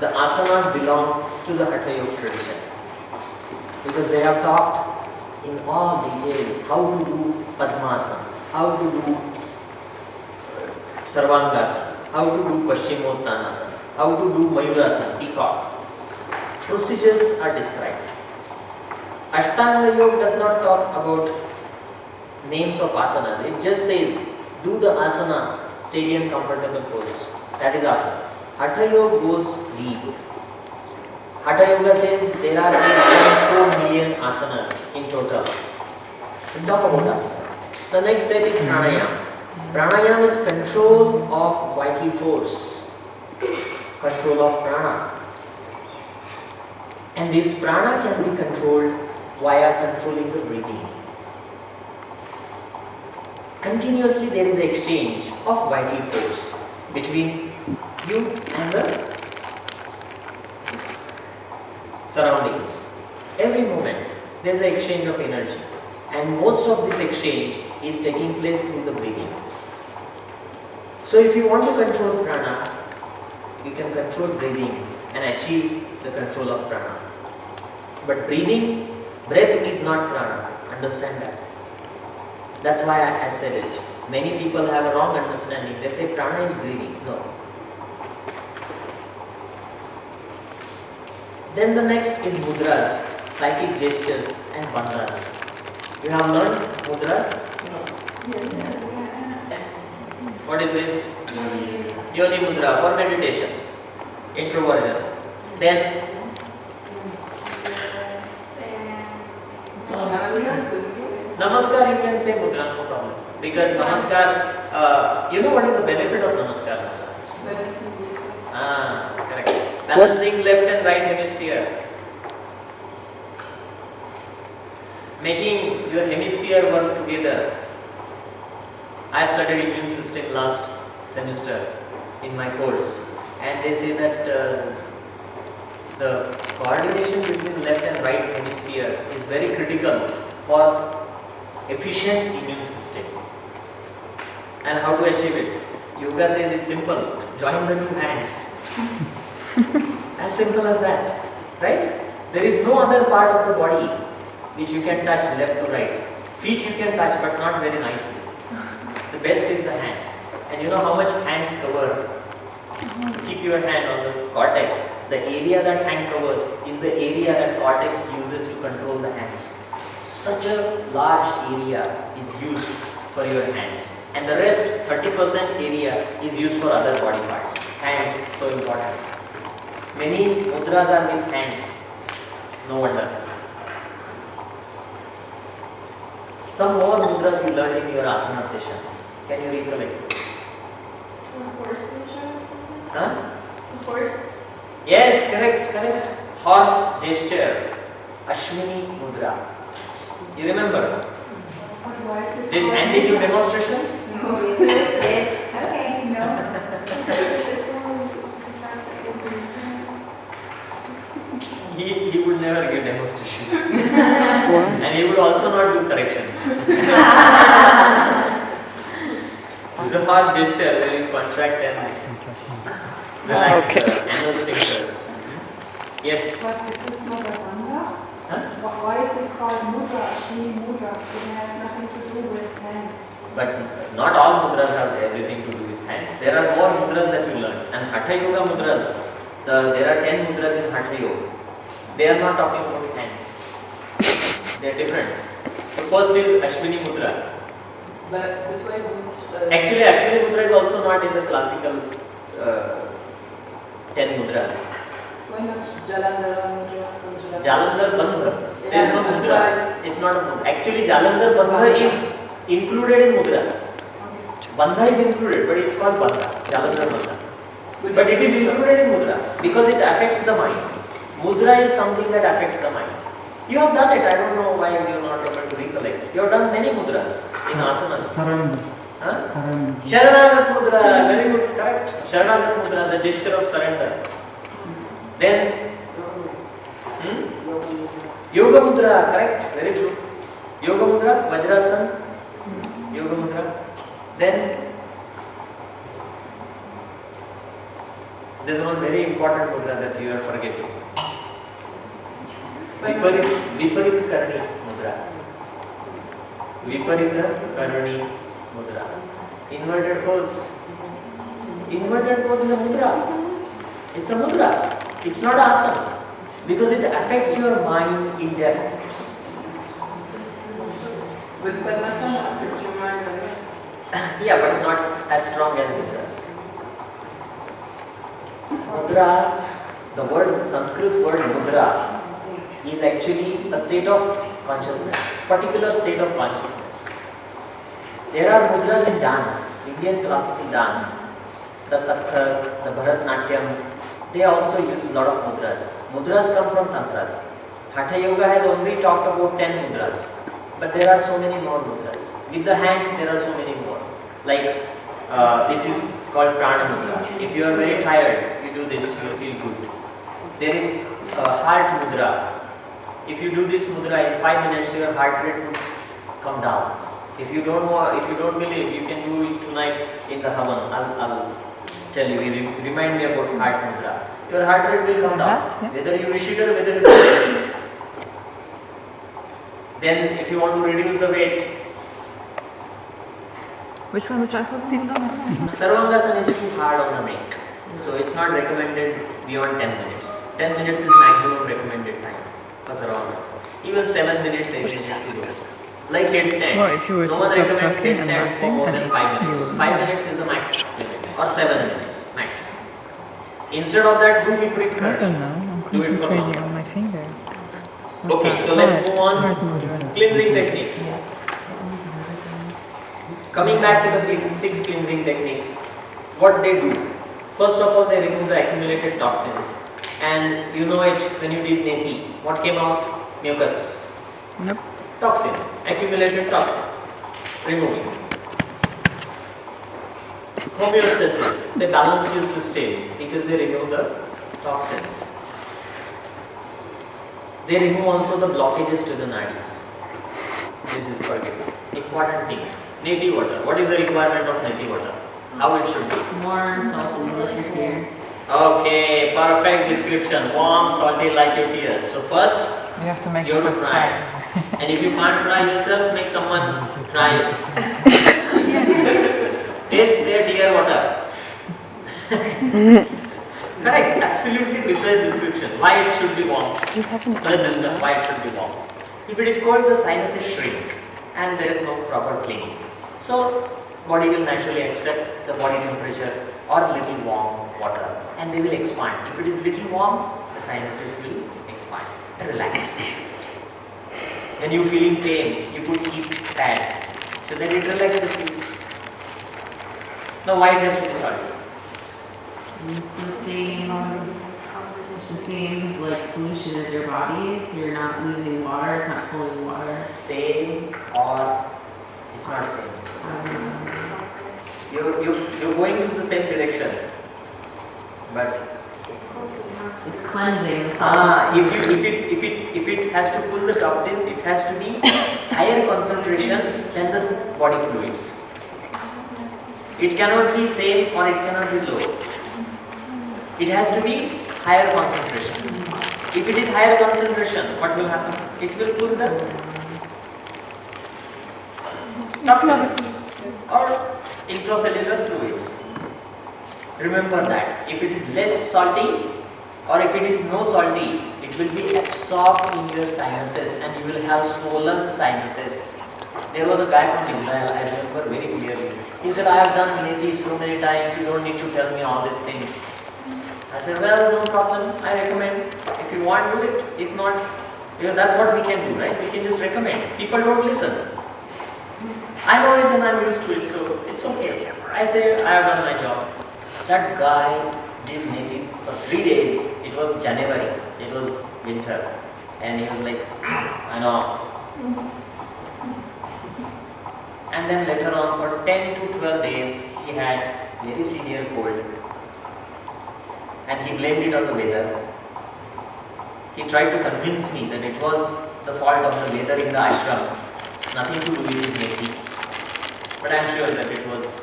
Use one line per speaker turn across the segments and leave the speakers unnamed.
the asanas belong to the Hatha Yoga tradition, because they have taught in all details how to do Padmasana, how to do Sarvangasana, how to do Paschimottanasana, how to do Mayurasana, peacock. Procedures are described. Ashtanga Yoga does not talk about names of asanas. It just says, do the asana, steady and comfortable pose. That is asana. Hatha Yoga goes deep. Hatha Yoga says there are 8.4 million asanas in total. We talk about asanas. The next step is pranayama. Pranayama is control of vital force, control of prana. And this prana can be controlled via controlling the breathing. Continuously there is an exchange of vital force between you and the surroundings. Every moment there is an exchange of energy, and most of this exchange is taking place through the breathing. So if you want to control prana, you can control breathing and achieve the control of prana. But breath is not prana. Understand that. That's why I said it. Many people have a wrong understanding. They say prana is breathing. No. Then the next is mudras, psychic gestures and bandhas. You have learned mudras?
Yes.
What is this? Yoni mudra for meditation, introversion. Then namaskar, you can say mudra, no problem. Because namaskar, you know what is the benefit of namaskar? Correct. Balancing left and right hemisphere. Making your hemisphere work together. I studied immune system last semester in my course, and they say that the coordination between left and right hemisphere is very critical for efficient immune system. And how to achieve it? Yoga says it's simple. Join the two hands. As simple as that, right? There is no other part of the body which you can touch left to right. Feet you can touch, but not very nicely. The best is the hand. And you know how much hands cover? Keep your hand on the cortex. The area that hand covers is the area that cortex uses to control the hands. Such a large area is used for your hands. And the rest, 30% area, is used for other body parts. Hands, so important. Many mudras are with hands. No wonder. Some more mudras you learned in your asana session. Can you recollect?
Horse.
Huh?
Horse.
Yes, correct. Horse gesture. Ashwini mudra. You remember?
Why is it
Did Andy give demonstration?
No. Yes. Okay. No.
He would never give demonstration. And he would also not do corrections. The horse gesture where you contract and relax the anal sphincters. Yes?
But this is not a bandha.
Huh?
Why is it called mudra, Ashwini mudra? It has nothing to do with hands.
But not all mudras have everything to do with hands. There are more mudras that you learn. And Hatha Yoga mudras, there are 10 mudras in Hatha Yoga. They are not talking about hands. They are different. So first is Ashwini mudra.
But which way would
Actually, Ashwini mudra is also not in the classical 10 mudras.
why not Jalandhara mudra?
Jalandhar Bandha. There is no mudra. It's not a mudra. Actually, Jalandhar Bandha is included in mudras. Bandha is included, but it's called Bandha. Jalandhar Bandha. But it is included in mudra because it affects the mind. Mudra is something that affects the mind. You have done it. I don't know why you are not able to recollect. You have done many mudras in asanas.
Surrender.
Huh?
Surrender.
Sharanagat mudra. Very good. Correct. Sharanagat mudra, the gesture of surrender. Then Yoga mudra. Correct. Very true. Yoga mudra, Vajrasana. Yoga mudra. Then There's one very important mudra that you are forgetting. Viparit Karni mudra. Viparita Karni mudra. Inverted pose. Inverted pose is a mudra. It's a mudra. It's not asana. Because it affects your mind in depth.
With Padmasana, affects your mind as well.
Yeah, but not as strong as mudras. Mudra, the word, Sanskrit word mudra is actually a state of consciousness, particular state of consciousness. There are mudras in dance, Indian classical dance, the Kathak, the Bharatnatyam, they also use a lot of mudras. Mudras come from tantras. Hatha Yoga has only talked about 10 mudras, but there are so many more mudras. With the hands, there are so many more. Like this is called prana mudra. If you are very tired, you do this, you will feel good. There is heart mudra. If you do this mudra in 5 minutes, your heart rate will come down. If you don't believe, you can do it tonight in the Vaman. I'll tell you. Remind me about heart mudra. Your heart rate will come down, whether you wish it or whether you don't. Then, if you want to reduce the weight,
which one?
Sarvangasana is too hard on the neck, so it's not recommended beyond 10 minutes. 10 minutes is maximum recommended time for Sarvangasana. Even 7 minutes, 8 minutes is okay. Like headstand,
Well, if you were
no
to
one
stop
recommends
talking and
headstand for
laughing,
more
and
than
if
5
you
minutes.
would-
5 minutes is the max, or 7 minutes max. Instead of that, do Viparit
I
Karni.
don't know. I'm
Do it for
concentrating
now.
on my fingers. What's
Okay,
that?
so let's
Heart.
move on.
Heart mudra.
Cleansing techniques. Coming back to the 6 cleansing techniques, what they do? First of all, they remove the accumulated toxins. And you know it when you did Neti. What came out? Mucus.
Nope.
Toxin. Accumulated toxins. Removing. Homeostasis. They balance your system because they remove the toxins. They remove also the blockages to the nadis. This is important things. Neti water. What is the requirement of Neti water? How it should be?
Warm, salty, like your tears.
Okay, perfect description. Warm, salty like your tears. So first,
You have to make
you have to
yourself
try.
cry.
And if you can't try yourself, make someone try it. Taste their tear water. Correct, absolutely precise description. Why it should be warm. Let's discuss why it should be warm. If it is cold, the sinuses shrink and there is no proper cleaning. So, body will naturally accept the body temperature or little warm water and they will expand. If it is little warm, the sinuses will expand and relax. When you feel in pain, you put heat pad so that it relaxes you. Now, why it has to be salty?
It's the same like solution as your body, so you're not losing water, it's not pulling water.
Same or it's not same. You're going to the same direction, but
It's cleansing. The salt
if it has to pull the toxins, it has to be higher concentration than the body fluids. It cannot be same or it cannot be low. It has to be higher concentration. If it is higher concentration, what will happen? It will pull the toxins or intracellular fluids. Remember that. If it is less salty or if it is no salty, it will be absorbed in your sinuses and you will have swollen sinuses. There was a guy from Israel, I remember very clearly. He said, I have done Neti so many times, you don't need to tell me all these things. I said, well, no problem, I recommend. If you want, do it. If not, because that's what we can do, right? We can just recommend. People don't listen. I know it and I'm used to it, so it's okay. I say, I have done my job. That guy did Neti for 3 days. It was January, it was winter. And he was like, I know. And then later on, for 10 to 12 days, he had very severe cold. And he blamed it on the weather. He tried to convince me that it was the fault of the weather in the ashram, nothing to do with his Neti. But I am sure that it was,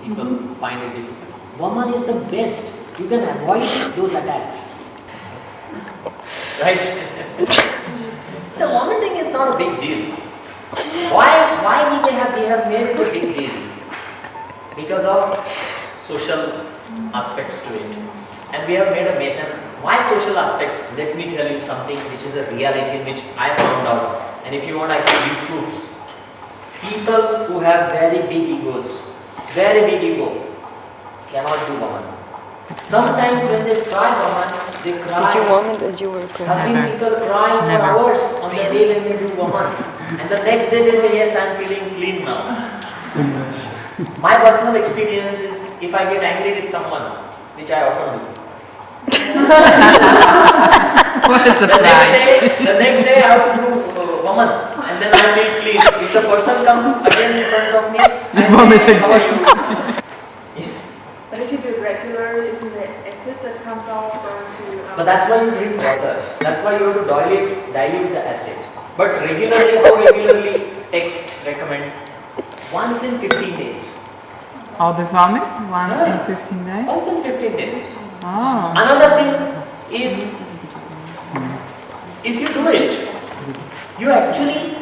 people find it difficult. Vaman is the best. you can avoid those attacks. Right? The vomiting is not a big deal. Why we have made it a big deal? Because of social aspects to it. And we have made a mess. And why social aspects? Let me tell you something which is a reality which I found out. And if you want, I can give proofs. People who have very big egos, very big ego, cannot do Vaman. Sometimes when they try Vaman, they cry.
Did you vomit as you were
I've
praying?
seen people crying for
Never.
hours on the day when they do Vaman. And the next day they say, yes, I'm feeling clean now. My personal experience is if I get angry with someone, which I often do.
What a surprise.
The next day I have to do Vaman, and then I feel clean. If the person comes again in front of me, I say, how are you? Yes.
But if you do it regularly, isn't the acid that comes out going to...
But that's why you drink water. That's why you have to dilute the acid. But regularly, how regularly texts recommend? Once in 15 days.
All the vomit? One
Yeah.
in 15 days?
Once in 15 days.
Oh.
Another thing is, if you do it, you actually,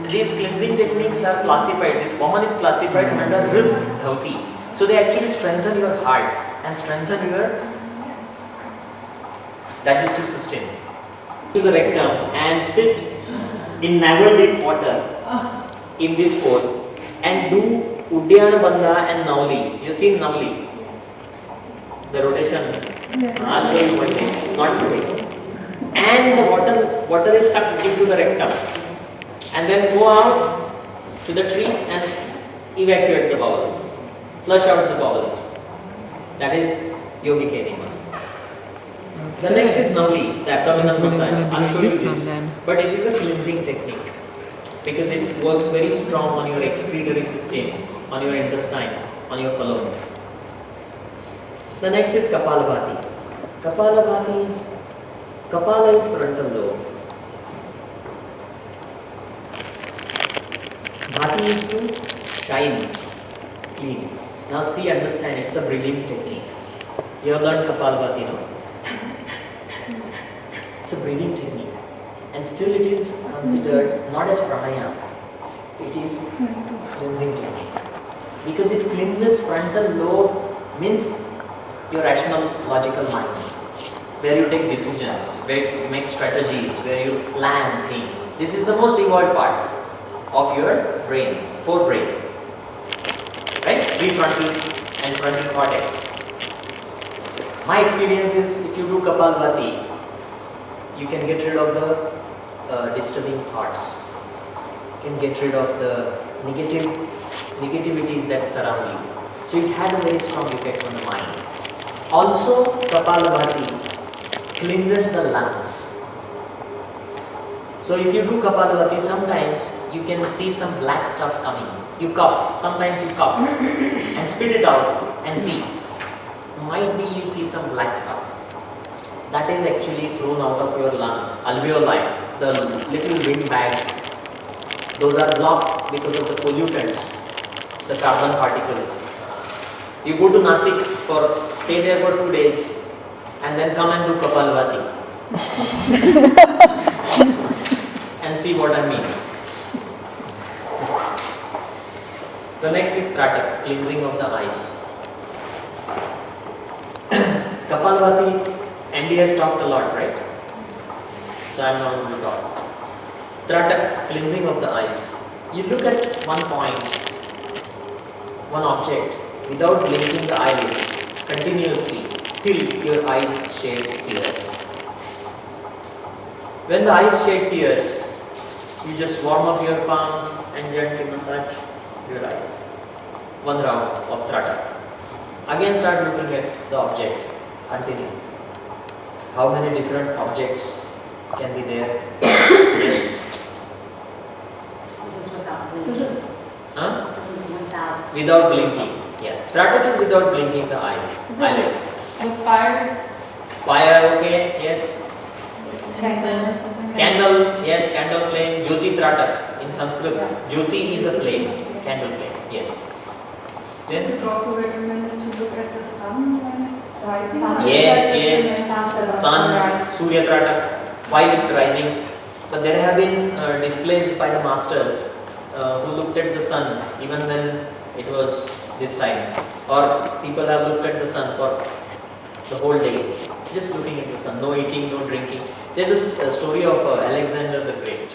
these cleansing techniques are classified, this Vaman is classified under Dhouti. So they actually strengthen your heart and strengthen your digestive system. To the rectum and sit in navel deep water in this pose and do Uddiyana Bandha and Nauli. You see Nauli? The rotation. I'll show you one day, not today. And the water is sucked into the rectum. And then go out to the tree and evacuate the bowels. Flush out the bowels. That is yogic enema. The next is Nauli, the abdominal massage. I'll show you this. But it is a cleansing technique because it works very strong on your excretory system, on your intestines, on your colon. The next is Kapalbati. Kapala is frontal lobe. Bhati is to shine, clean. Now see, understand, it's a breathing technique. You have learned Kapalbati, no? It's a breathing technique. And still it is considered not as pranayama. It is cleansing technique. Because it cleanses frontal lobe, means your rational, logical mind, where you take decisions, where you make strategies, where you plan things. This is the most evolved part of your brain, forebrain, right? Prefrontal and frontal cortex. My experience is, if you do Kapalbati, you can get rid of the disturbing thoughts. You can get rid of the negativities that surround you. So it has a very strong effect on the mind. Also, Kapalbati cleanses the lungs. So if you do Kapalbati, sometimes you can see some black stuff coming. You cough, sometimes you cough and spit it out and see. Might be you see some black stuff. That is actually thrown out of your lungs, alveoli, the little wind bags. Those are blocked because of the pollutants, the carbon particles. You go to Nasik, stay there for 2 days and then come and do Kapalbati. And see what I mean. The next is Trataka, cleansing of the eyes. Kapalbati, Andy has talked a lot, right? So I am not going to talk. Trataka, cleansing of the eyes. You look at one point, one object, without blinking the eyelids, continuously, till your eyes shed tears. When the eyes shed tears, you just warm up your palms and gently massage your eyes. One round of Trataka. Again start looking at the object. Continue. How many different objects can be there? Yes.
This is without blinking.
Huh?
This is without.
Without blinking. Yeah. Trataka is without blinking the eyes. Eyelids.
With fire?
Fire, okay, yes.
Candle or something?
Candle, yes, candle flame. Jyoti Trataka in Sanskrit. Jyoti is a flame. Candle flame, yes.
Is
Then,
it also recommended to look at the sun when it's rising?
Yes. Sun, Surya Trataka, while it's rising. But there have been displays by the masters who looked at the sun even when it was this time. Or people have looked at the sun for the whole day, just looking at the sun, no eating, no drinking. There's a story of Alexander the Great.